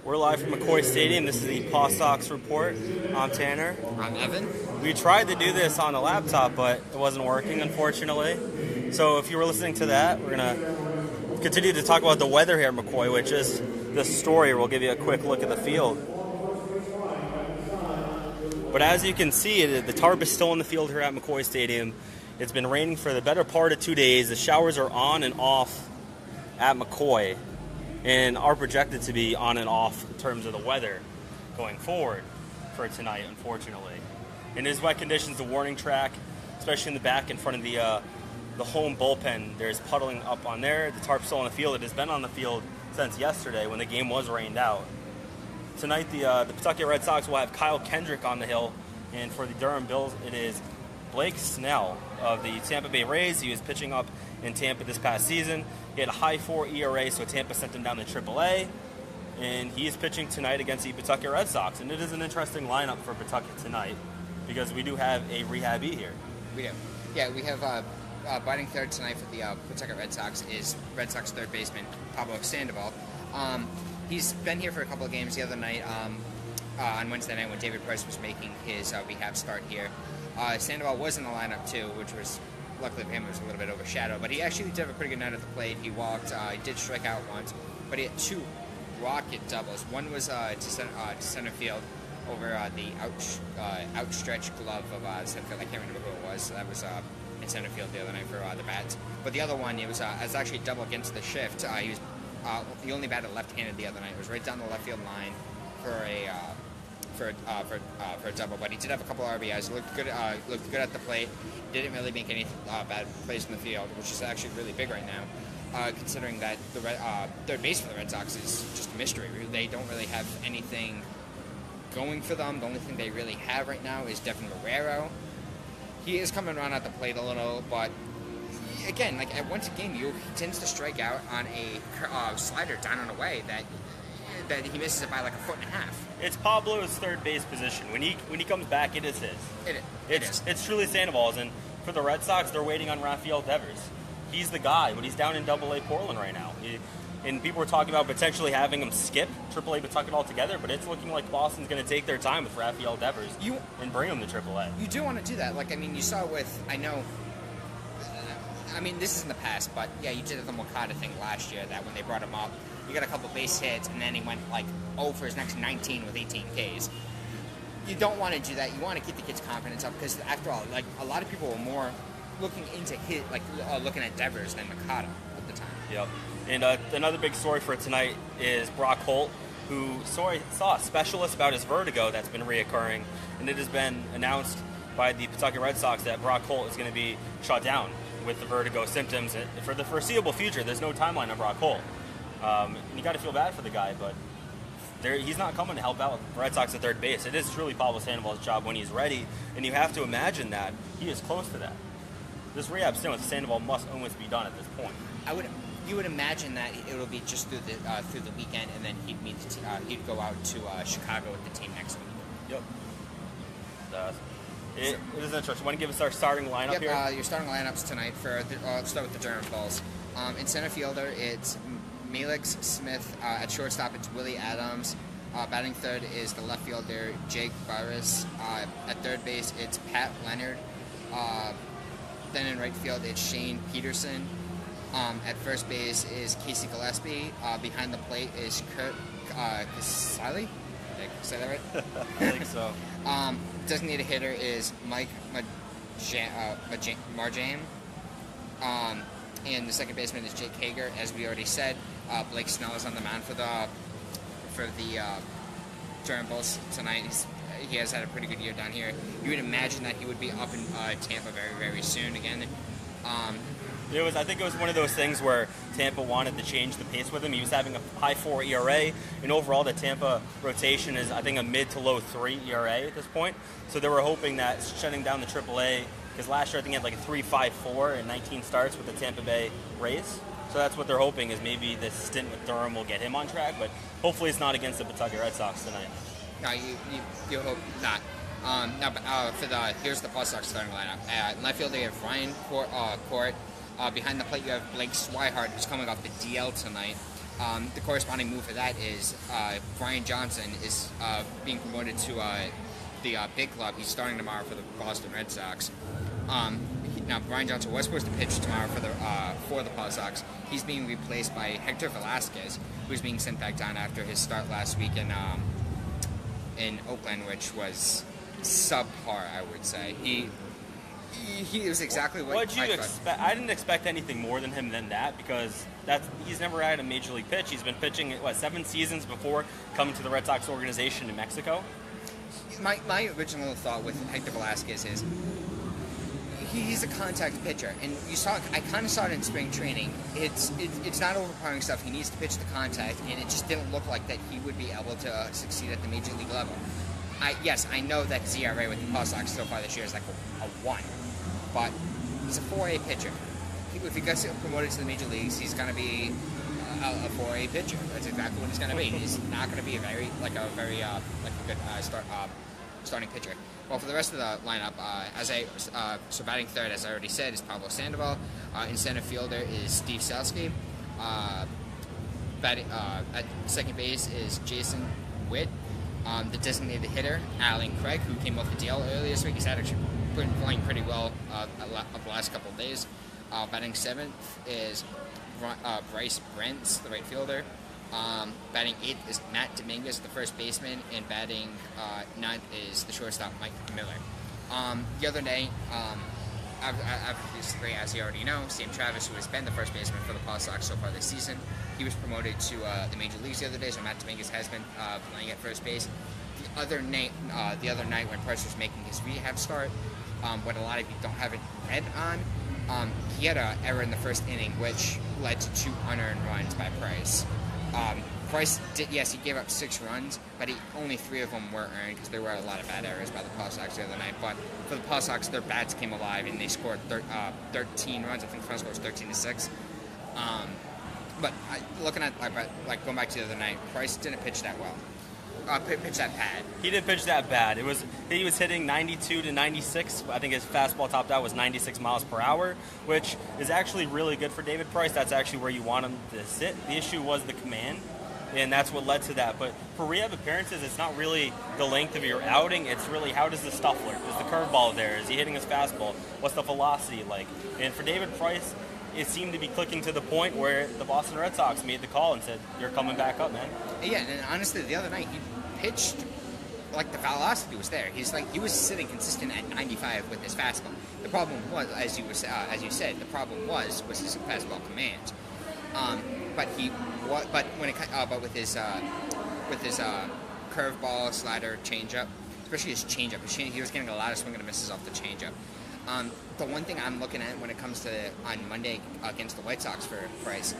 We're live from McCoy Stadium. This is the PawSox report. I'm Tanner. I'm Evan. We tried to do this on a laptop, but it wasn't working, unfortunately. So if you were listening to that, we're going to continue to talk about the weather here at McCoy, which is the story. We'll give you a quick look at the field. But as you can see, the tarp is still in the field here at McCoy Stadium. It's been raining for the better part of 2 days. The showers are on and off at McCoy, and are projected to be on and off in terms of the weather going forward for tonight, unfortunately. In his wet conditions, the warning track, especially in the back in front of the home bullpen, there's puddling up on there. The tarp's still on the field. It has been on the field since yesterday when the game was rained out. Tonight, the Pawtucket Red Sox will have Kyle Kendrick on the hill, and for the Durham Bills, it is Blake Snell of the Tampa Bay Rays. He was pitching up in Tampa this past season. He had a high 4 ERA, so Tampa sent him down to AAA, and he is pitching tonight against the Pawtucket Red Sox. And it is an interesting lineup for Pawtucket tonight because we do have a rehabee here. We do. Yeah, we have batting third tonight for the Pawtucket Red Sox is Red Sox third baseman Pablo Sandoval. He's been here for a couple of games the other night on Wednesday night when David Price was making his rehab start here. Sandoval was in the lineup too, which was, luckily for him, it was a little bit overshadowed. But he actually did have a pretty good night at the plate. He walked, he did strike out once, but he had 2 rocket doubles. One was to center field over the outstretched glove of center field. I can't remember who it was. So that was in center field the other night for the bats. But the other one, it was actually a double against the shift. He only batted left-handed the other night. It was right down the left field line for a double, but he did have a couple of RBIs. Looked good at the plate. Didn't really make any bad plays in the field, which is actually really big right now, considering that the third base for the Red Sox is just a mystery. They don't really have anything going for them. The only thing they really have right now is Devin Marrero. He is coming around at the plate a little, but again, like at once a game, he tends to strike out on a slider down and away that he misses it by like 1.5 feet. It's Pablo's third base position. When he comes back, it is his. It is. It's truly Sandoval's, and for the Red Sox, they're waiting on Rafael Devers. He's the guy, but he's down in AA Portland right now. And people were talking about potentially having him skip AAA Pawtucket altogether, but it's looking like Boston's going to take their time with Rafael Devers and bring him to AAA. You do want to do that. Like, I mean, you saw with, this is in the past, but yeah, you did the Moncada thing last year that when they brought him up, he got a couple base hits, and then he went like 0 for his next 19 with 18 Ks. You don't want to do that. You want to keep the kid's confidence up because, after all, like a lot of people were more looking into looking at Devers than Moncada at the time. Yep. And another big story for tonight is Brock Holt, who saw a specialist about his vertigo that's been reoccurring, and it has been announced by the Pawtucket Red Sox that Brock Holt is going to be shut down with the vertigo symptoms for the foreseeable future. There's no timeline on Brock Holt. You got to feel bad for the guy, but he's not coming to help out the Red Sox at third base. It is truly Pablo Sandoval's job when he's ready, and you have to imagine that he is close to that. This rehab stint with Sandoval must almost be done at this point. You would imagine that it will be just through the weekend, and then he'd go out to Chicago with the team next week. Yep. It is interesting. Want to give us our starting lineup here? Your starting lineups tonight let's start with the Durham Bulls. In center fielder, it's Melix Smith. At shortstop, it's Willie Adams. Batting third is the left fielder, Jake Barris. At third base, it's Pat Leonard. Then in right field, it's Shane Peterson. At first base is Casey Gillespie. Behind the plate is Kurt Casale. Did I say that right? I think so. Designated hitter is Mike Marjane. And the second baseman is Jake Hager. As we already said, Blake Snell is on the mound for the Durham Bulls tonight. He has had a pretty good year down here. You would imagine that he would be up in Tampa very, very soon again. I think it was one of those things where Tampa wanted to change the pace with him. He was having a high 4 ERA, and overall the Tampa rotation is, I think, a mid to low 3 ERA at this point. So they were hoping that shutting down the AAA, because last year I think he had like a 3.54 and 19 starts with the Tampa Bay Rays. So that's what they're hoping is maybe this stint with Durham will get him on track, but hopefully it's not against the Pawtucket Red Sox tonight. No, you hope not. Here's the PawSox starting lineup. In left field, they have Ryan Court. Behind the plate, you have Blake Swihart, who's coming off the DL tonight. The corresponding move for that is Brian Johnson is being promoted to the big club. He's starting tomorrow for the Boston Red Sox. Now, Brian Johnson was supposed to pitch tomorrow for the PawSox. He's being replaced by Hector Velasquez, who's being sent back down after his start last week in Oakland, which was subpar, I would say. He was exactly what you expect. I didn't expect anything more than that because he's never had a major league pitch. He's been pitching 7 seasons before coming to the Red Sox organization in Mexico. My original thought with Hector Velasquez is he's a contact pitcher, and I kind of saw it in spring training. It's not overpowering stuff. He needs to pitch the contact, and it just didn't look like that he would be able to succeed at the major league level. I know that his ERA with the PawSox so far this year is like a 1, but he's a 4A pitcher. If he gets promoted to the major leagues, he's going to be a 4A pitcher. That's exactly what he's going to be. He's not going to be a very good starting pitcher. Well, for the rest of the lineup, so batting third, as I already said, is Pablo Sandoval. In center fielder is Steve Selsky. At second base is Jason Witt. The designated hitter, Alan Craig, who came off the DL earlier this week. He's actually been playing pretty well the last couple of days. Batting seventh is Bryce Brents, the right fielder. Batting eighth is Matt Dominguez, the first baseman, and batting ninth is the shortstop, Mike Miller. The other day, obviously, as you already know, Sam Travis, who has been the first baseman for the PawSox so far this season, he was promoted to the major leagues the other day, so Matt Dominguez has been playing at first base. The other night when Price was making his rehab start, what a lot of you don't have it read on, he had an error in the first inning, which led to 2 unearned runs by Price. Price did, yes, he gave up 6 runs, but only 3 of them were earned because there were a lot of bad errors by the PawSox the other night. But for the PawSox, their bats came alive and they scored 13 runs. I think the final score was 13-6. But looking at going back to the other night, Price didn't pitch that well. Pitch that bad. He didn't pitch that bad. He was hitting 92 to 96. I think his fastball topped out was 96 miles per hour, which is actually really good for David Price. That's actually where you want him to sit. The issue was the command, and that's what led to that. But for rehab appearances, it's not really the length of your outing. It's really how does the stuff work? Is the curveball there? Is he hitting his fastball? What's the velocity like? And for David Price, it seemed to be clicking to the point where the Boston Red Sox made the call and said, "You're coming back up, man." Yeah, and honestly, the other night he pitched like the velocity was there. He was sitting consistent at 95 with his fastball. The problem was, as you said, the problem was his fastball command. But with his curveball, slider, changeup, especially his changeup, he was getting a lot of swing and misses off the changeup. The one thing I'm looking at when it comes to on Monday against the White Sox for Price,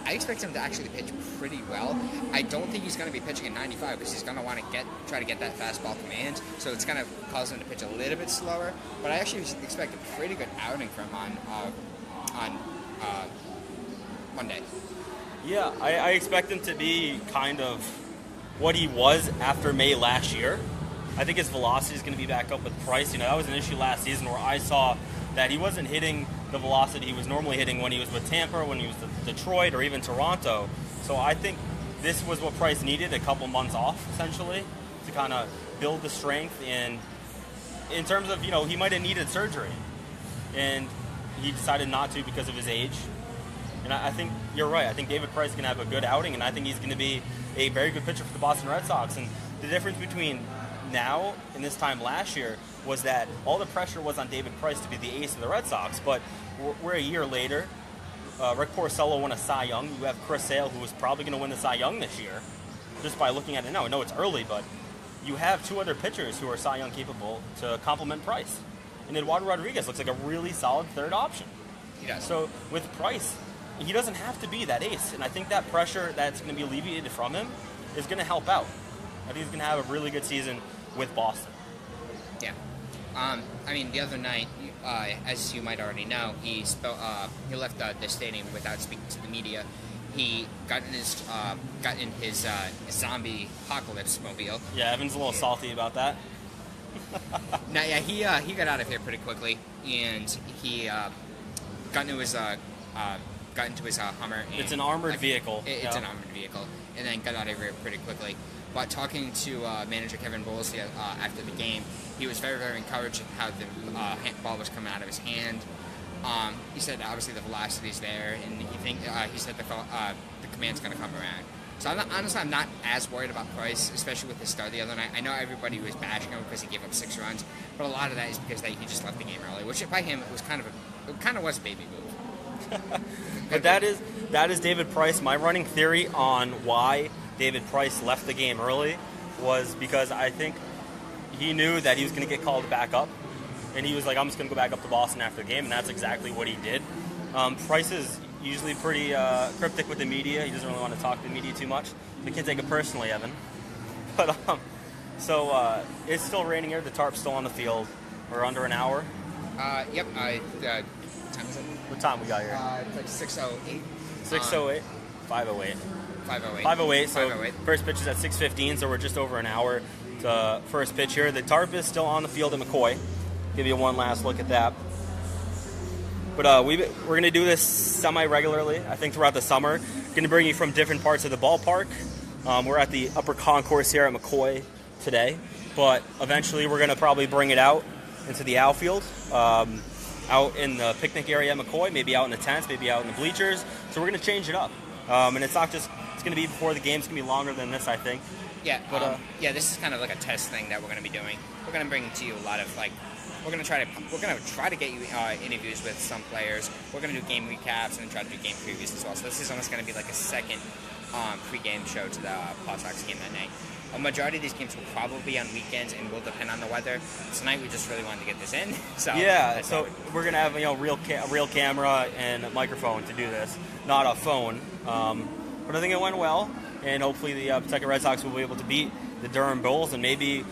I expect him to actually pitch pretty well. I don't think he's going to be pitching at 95 because he's going to want to try to get that fastball command. So it's going to cause him to pitch a little bit slower. But I actually expect a pretty good outing from him on Monday. Yeah, I expect him to be kind of what he was after May last year. I think his velocity is going to be back up with Price. That was an issue last season where I saw that he wasn't hitting the velocity he was normally hitting when he was with Tampa, when he was with Detroit, or even Toronto. So I think this was what Price needed, a couple months off, essentially, to kind of build the strength. And in terms of, he might have needed surgery, and he decided not to because of his age. And I think you're right. I think David Price is going to have a good outing, and I think he's going to be a very good pitcher for the Boston Red Sox. And the difference between now and this time last year was that all the pressure was on David Price to be the ace of the Red Sox, but we're a year later. Rick Porcello won a Cy Young. You have Chris Sale, who is probably going to win the Cy Young this year, just by looking at it now. I know it's early, but you have 2 other pitchers who are Cy Young capable to complement Price. And Eduardo Rodriguez looks like a really solid third option. Yeah. So with Price, he doesn't have to be that ace, and I think that pressure that's going to be alleviated from him is going to help out. I think he's going to have a really good season with Boston. Yeah. The other night, as you might already know, he left the stadium without speaking to the media. He got in his zombie apocalypse mobile. Yeah, Evan's a little salty about that. He got out of here pretty quickly, and he got into his got into his Hummer. And, it's an armored vehicle. It's an armored vehicle, and then got out of here pretty quickly. But talking to manager Kevin Bowles after the game, he was very, very encouraged at how the ball was coming out of his hand. He said obviously the velocity's there, and he said the command's going to come around. So honestly, I'm not as worried about Price, especially with his start the other night. I know everybody was bashing him because he gave up 6 runs, but a lot of that is because he just left the game early, which by him it kind of was a baby move. But that is David Price. My running theory on why David Price left the game early was because I think he knew that he was going to get called back up, and he was like, I'm just going to go back up to Boston after the game, and that's exactly what he did. Price is usually pretty cryptic with the media. He doesn't really want to talk to the media too much. We can't take it personally, Evan. But so it's still raining here. The tarp's still on the field. We're under an hour. Yep. What time is it? What time we got here? It's like 6:08. 6:08. 5:08. 5:08. 5:08. So 5:08. first pitch is at 6:15. So we're just over an hour to first pitch here. The tarp is still on the field at McCoy. Give you one last look at that. But we're going to do this semi-regularly, I think, throughout the summer. Going to bring you from different parts of the ballpark. We're at the upper concourse here at McCoy today, but eventually we're going to probably bring it out into the outfield, out in the picnic area at McCoy, maybe out in the tents, maybe out in the bleachers. So we're going to change it up. And it's not just, it's going to be before the game. It's going to be longer than this, I think. Yeah, but this is kind of like a test thing that we're going to be doing. We're going to bring to you a lot of we're going to try to get you interviews with some players. We're going to do game recaps and try to do game previews as well. So this is almost going to be like a second pre-game show to the PawSox game that night. A majority of these games will probably be on weekends and will depend on the weather. Tonight we just really wanted to get this in. So yeah, so we're going to have a real camera and a microphone to do this, not a phone. But I think it went well, and hopefully the Pawtucket Red Sox will be able to beat the Durham Bulls, and maybe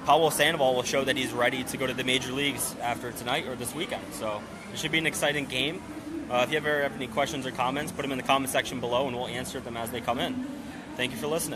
Pablo Sandoval will show that he's ready to go to the major leagues after tonight or this weekend. So it should be an exciting game. If you ever have any questions or comments, put them in the comment section below, and we'll answer them as they come in. Thank you for listening.